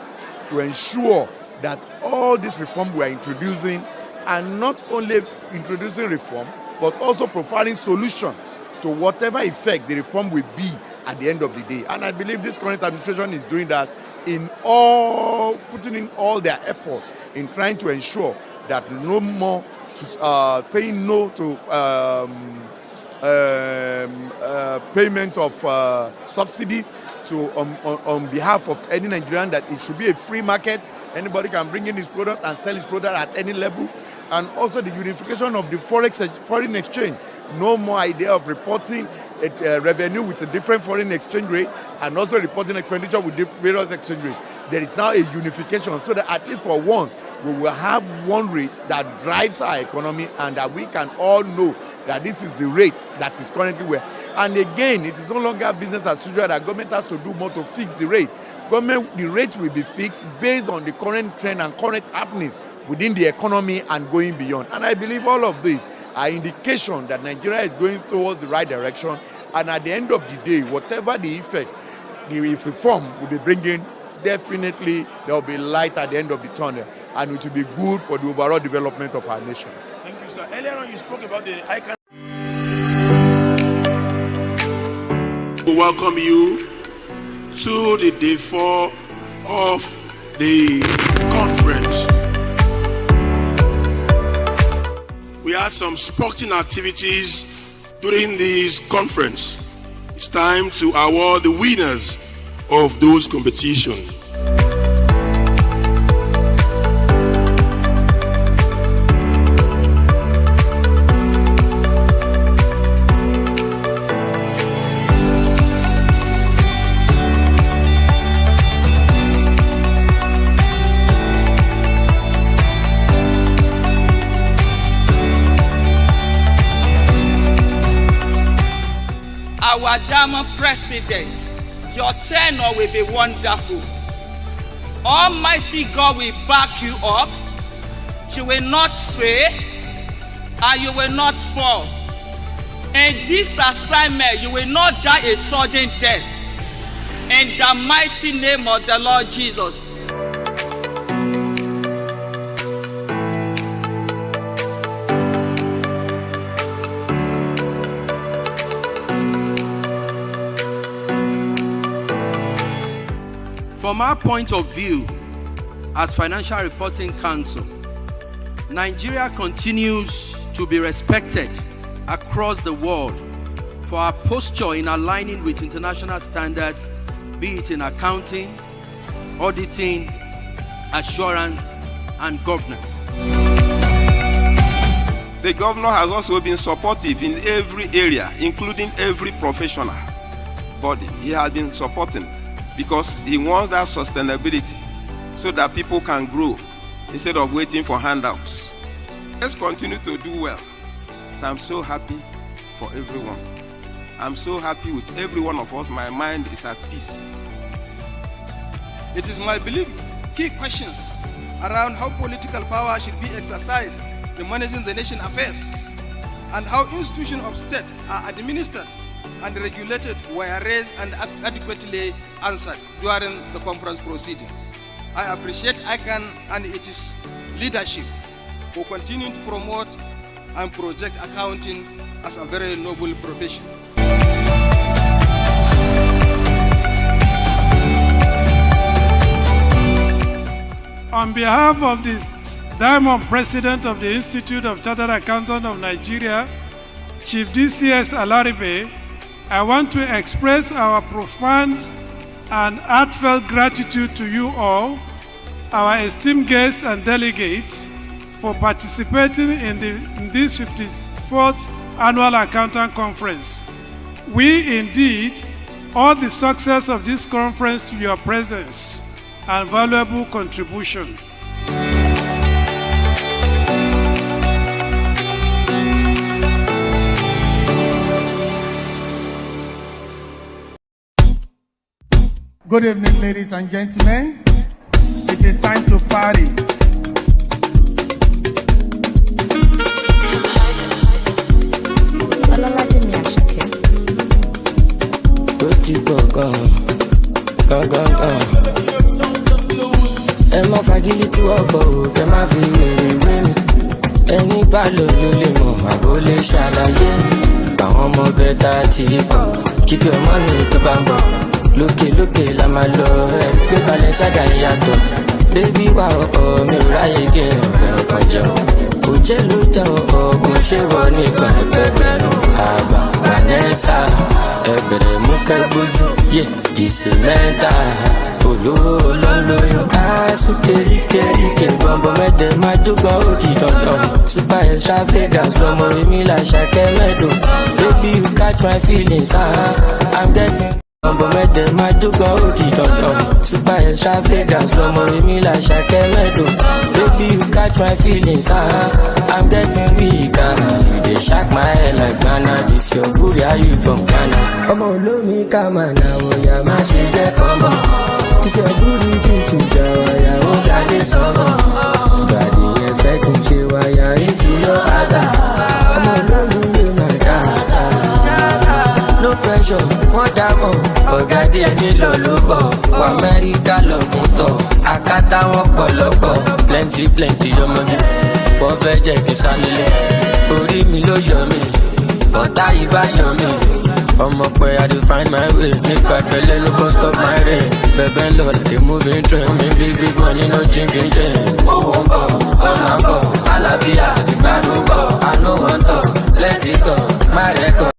[SPEAKER 4] to ensure that all these reforms we are introducing are not only introducing reform, but also providing solution to whatever effect the reform will be at the end of the day. And I believe this current administration is doing that in all, putting in all their effort in trying to ensure that no more saying no to payment of subsidies to on behalf of any Nigerian, that it should be a free market. Anybody can bring in his product and sell his product at any level. And also the unification of the foreign exchange. No more idea of reporting revenue with a different foreign exchange rate and also reporting expenditure with various exchange rate. There is now a unification so that at least for once we will have one rate that drives our economy and that we can all know that this is the rate that is currently where. And again, it is no longer business as usual that government has to do more to fix the rate. The rate will be fixed based on the current trend and current happenings within the economy and going beyond. And I believe all of these are indication that Nigeria is going towards the right direction. And at the end of the day, whatever the effect the reform will be bringing, definitely there will be light at the end of the tunnel, and it will be good for the overall development of our nation. Thank you, sir. Earlier on, you spoke about the ICAN.
[SPEAKER 5] We welcome you to the day 4 of the conference. We had some sporting activities during this conference. It's time to award the winners of those competitions.
[SPEAKER 16] Our German president, your tenure will be wonderful. Almighty God will back you up. You will not fail and you will not fall. In this assignment, you will not die a sudden death. In the mighty name of the Lord Jesus.
[SPEAKER 7] From our point of view, as Financial Reporting Council, Nigeria continues to be respected across the world for our posture in aligning with international standards, be it in accounting, auditing, assurance, and governance.
[SPEAKER 9] The governor has also been supportive in every area, including every professional body. He has been supporting because he wants that sustainability so that people can grow instead of waiting for handouts. Let's continue to do well. I'm so happy for everyone. I'm so happy with every one of us. My mind is at peace.
[SPEAKER 10] It is my belief key questions around how political power should be exercised in managing the nation affairs and how institutions of state are administered and regulated were raised and adequately answered during the conference proceedings. I appreciate ICAN and its leadership for continuing to promote and project accounting as a very noble profession.
[SPEAKER 18] On behalf of the Diamond President of the Institute of Chartered Accountants of Nigeria, Chief DCS Alaribe, I want to express our profound and heartfelt gratitude to you all, our esteemed guests and delegates, for participating in this 54th Annual Accountant Conference. We indeed owe the success of this conference to your presence and valuable contribution.
[SPEAKER 24] Good evening, ladies and gentlemen. It is time to party.
[SPEAKER 11] ti pọ̀ gan. Ẹ mọ fagilítì wọ́pọ̀ o, kẹ má fi wèrè wé mi. Ẹni bá lò ló lè mọ̀ àbó lè ṣàlàyé. Àwọn ọmọ bẹ́ta ti pọ̀, keep your money tó bá ń bọ̀. Lókè la máa lọ, ẹ gbé balẹ̀ ṣága ìyàtọ̀. Bébí wà ọkọ̀ mi ò ráyè gé ọ̀fẹ́ ọkàn jẹun. Kò jẹ́ ló jẹ́ ọkùn ṣé wọ ní pẹ̀lẹ́pẹ̀lẹ́rún. Àgbà Vanessa, ẹ̀bẹ̀rẹ̀ mú kẹ́gbójú, yé ìsè mẹ́ta. Olówó olólóyún, aṣọ kéríkéríkè. Bọ̀m̀bọ̀ mẹ́tẹ̀ máa jógan ó di dandan. Super extravagance lọmọ èmi là ṣàkẹ́ mẹ́dọ̀. Baby you catch my feelings, I'm getting. Bọ̀m̀bọ̀ mẹ́tẹ̀ máa jógan ó di dandan. Super extravagance lọmọ èmi là ṣàkẹ́ mẹ́dọ̀. Baby you catch my feelings, I'm getting weak. You dey shock my head like Ghana. This your booty, how you from Ghana? Ọmọ olómi ká máa nà wọ̀yà má ṣe jẹ́ kọ́mọ. This your booty to jà wáyà ó dálé sọ́mọ. Gbàdí yẹn fẹ́ kí n ṣe wáyà into your other. Ọmọ olómi lè máa dá àṣà. No pressure, wọ́n dámọ̀. Ọ̀gá díẹ̀ nílò ló bọ̀. Wọ Amẹ́ríkà lọ fún tọ̀. Àkátá wọn pọ̀lọ́pọ̀. Plenty ọmọdé. Wọ́n fẹ́ jẹ́ kí sálélẹ̀. Orí mi ló yọ mí. Ọ̀tá yìí bá yọ mí. Ọmọ pẹ́ I dey find my way. Nípa ìfẹ́lẹ́ ló kọ́ stop my rain. Bẹ̀bẹ̀ ń lọ like a moving train. Mi bí big money no chinking chain. Owó ń bọ̀, ọ̀nà ń bọ̀. Alábíyá ti gbádùn bọ̀. I no wan talk, plenty talk. My record.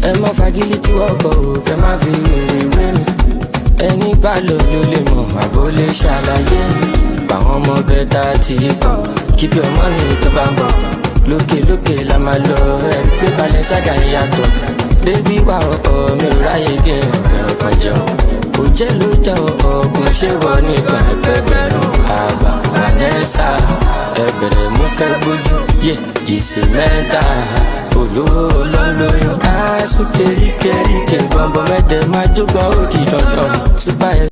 [SPEAKER 11] Ẹ mọ fagilítì wọ́pọ̀ o, kẹ má fi wèrè wé mi. Ẹni bá lò ló lè mọ̀ àbó lè ṣàlàyé. Àwọn ọmọ bẹ́ta ti pọ̀, keep your money tó bá ń bọ̀. Lókè la máa lọ, ẹ gbé balẹ̀ ṣága ìyàtọ̀. Bébí wà ọkọ̀ mi ò ráyè gé ọ̀fẹ́ ọkàn jẹun. Kò jẹ́ ló jẹ́ ọkùn ṣé wọ ní pẹ̀lẹ́pẹ̀lẹ́rún. Àgbà Vanessa, ẹ̀bẹ̀rẹ̀ mú kẹ́gbójú, yé ìsè mẹ́ta. Olówó olólóyún, aṣọ kéríkéríkè. Bọ̀m̀bọ̀ mẹ́tẹ̀ máa jógan ó di dandan. Super.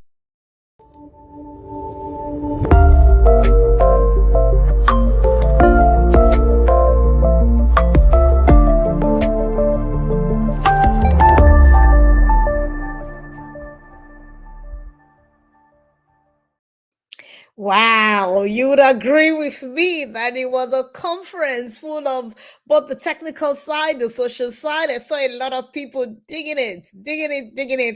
[SPEAKER 12] Wow, you would agree with me that it was a conference full of both the technical side, the social side. I saw a lot of people digging it.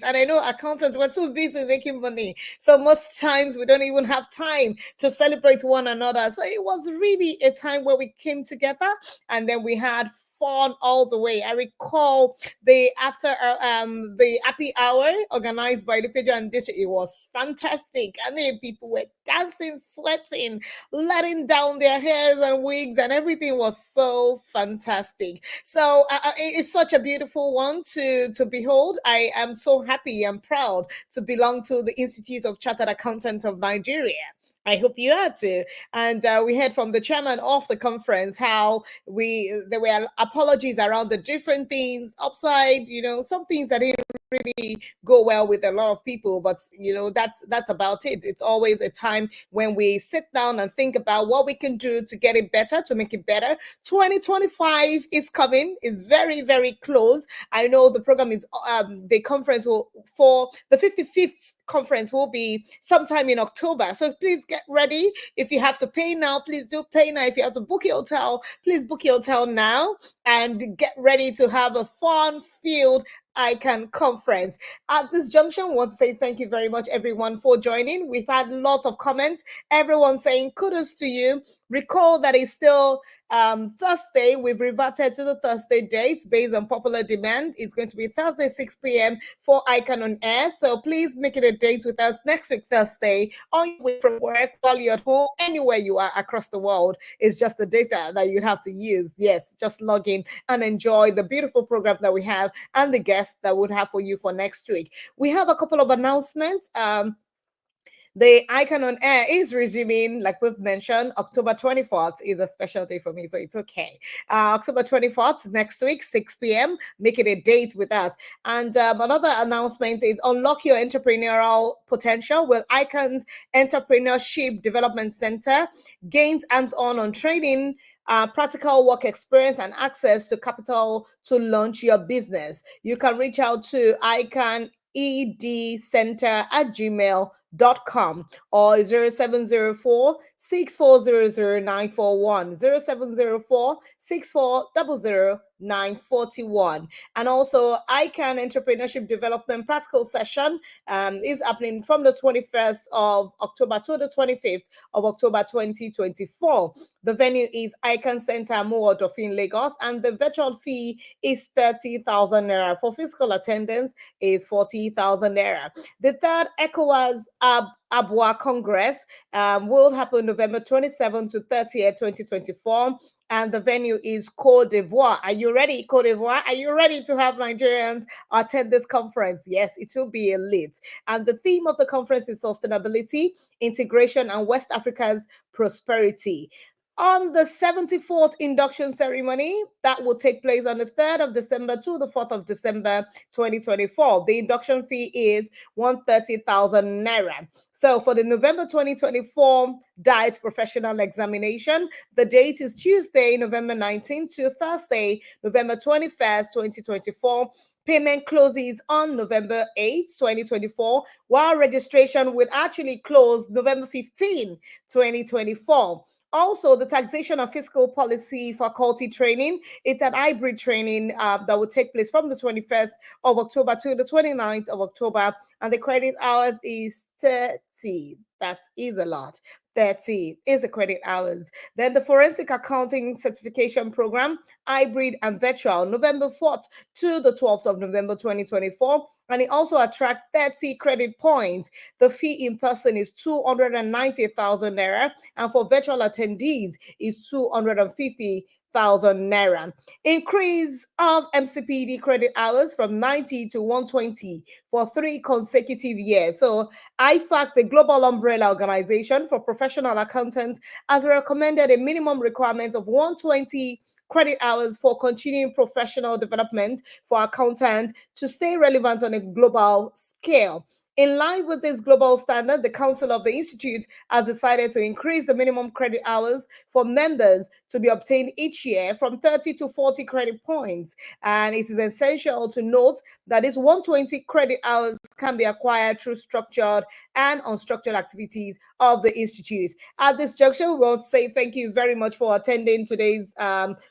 [SPEAKER 12] And I know accountants were too busy making money. So most times we don't even have time to celebrate one another. So it was really a time where we came together and then we had fun all the way. I recall the happy hour organized by the Peja and District. It was fantastic. I mean, people were dancing, sweating, letting down their hairs and wigs, and everything was so fantastic. So it's such a beautiful one to behold. I am so happy and proud to belong to the Institute of Chartered Accountants of Nigeria. I hope you are too. And we heard from the chairman of the conference how there were apologies around the different things upside, some things that didn't really go well with a lot of people, but that's about it. It's always a time when we sit down and think about what we can do to get it better, to make it better. 2025 is coming. It's very, very close. I know the program is the conference for the 55th conference will be sometime in October. So please get ready. If you have to pay now, please do pay now. If you have to book your hotel, please book your hotel now and get ready to have a fun-filled ICAN conference. At this junction, we want to say thank you very much, everyone, for joining. We've had lots of comments. Everyone saying kudos to you. Recall that it's still Thursday. We've reverted to the Thursday dates based on popular demand. It's going to be Thursday, 6 p.m. for ICAN on air. So please make it a date with us next week, Thursday, on your way from work, while you're at home, anywhere you are across the world. It's just the data that you'd have to use. Yes, just log in and enjoy the beautiful program that we have and the guests that we'd have for you for next week. We have a couple of announcements. The Icon on Air is resuming, like we've mentioned. October 24th is a special day for me, so it's okay. October 24th, next week, 6 p.m., make it a date with us. And another announcement is unlock your entrepreneurial potential with ICAN's Entrepreneurship Development Center, gains hands-on training, practical work experience, and access to capital to launch your business. You can reach out to icancenter@gmail.com or 0704 6400941, 0704 6400941. And also, ICAN Entrepreneurship Development Practical Session is happening from the 21st of October to the 25th of October 2024. The venue is ICAN Center, Muodofin, Lagos, and the virtual fee is 30,000 naira. For physical attendance is 40,000 naira. The third ECOWAS Abwa Congress will happen November 27 to 30th, 2024. And the venue is Côte d'Ivoire. Are you ready, Côte d'Ivoire? Are you ready to have Nigerians attend this conference? Yes, it will be elite. And the theme of the conference is sustainability, integration, and West Africa's prosperity. On the 74th induction ceremony that will take place on the 3rd of December to the 4th of December 2024. The induction fee is 130,000 naira. So for the November 2024 diet professional examination, the date is Tuesday, November 19th to Thursday, November 21st, 2024. Payment closes on November 8th, 2024, while registration will actually close November 15, 2024. Also, the taxation and fiscal policy faculty training. It's an hybrid training that will take place from the 21st of October to the 29th of October. And the credit hours is 30. That is a lot. 30 is the credit hours. Then the forensic accounting certification program, hybrid and virtual, November 4th to the 12th of November 2024. And it also attracts 30 credit points. The fee in person is 290,000 naira, and for virtual attendees is 250,000 naira. Increase of MCPD credit hours from 90 to 120 for 3 consecutive years. So IFAC, the Global Umbrella Organization for Professional Accountants, has recommended a minimum requirement of 120 credit hours for continuing professional development for accountants to stay relevant on a global scale. In line with this global standard, the Council of the Institute has decided to increase the minimum credit hours for members to be obtained each year from 30 to 40 credit points. And it is essential to note that this 120 credit hours can be acquired through structured and unstructured activities of the Institute. At this juncture, we want to say thank you very much for attending today's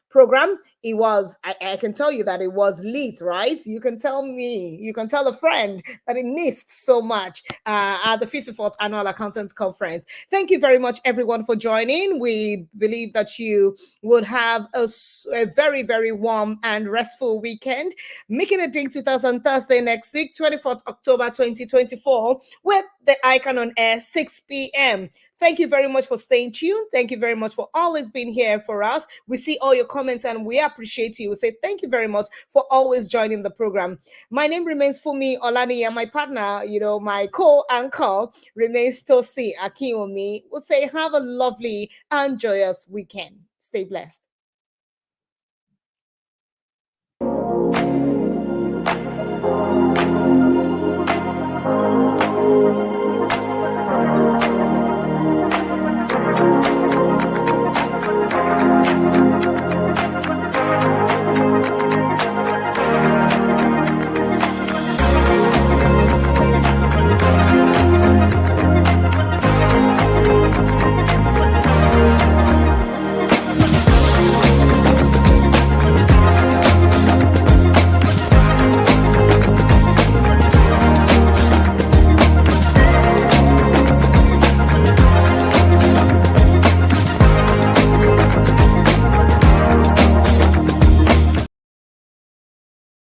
[SPEAKER 12] program. It was, I can tell you that it was lit, right? You can tell me, you can tell a friend that it missed so much at the 54th Annual Accountants Conference. Thank you very much, everyone, for joining. We believe that you would have a very, very warm and restful weekend. Making a date with us on Thursday next week, 24th October 2024, with the Icon on Air, 6 p.m. Thank you very much for staying tuned. Thank you very much for always being here for us. We see all your comments and we appreciate you. We say thank you very much for always joining the program. My name remains Fumi Olani, and my partner, my co-anchor remains Tosi Akinomi. We'll say have a lovely and joyous weekend. Stay blessed.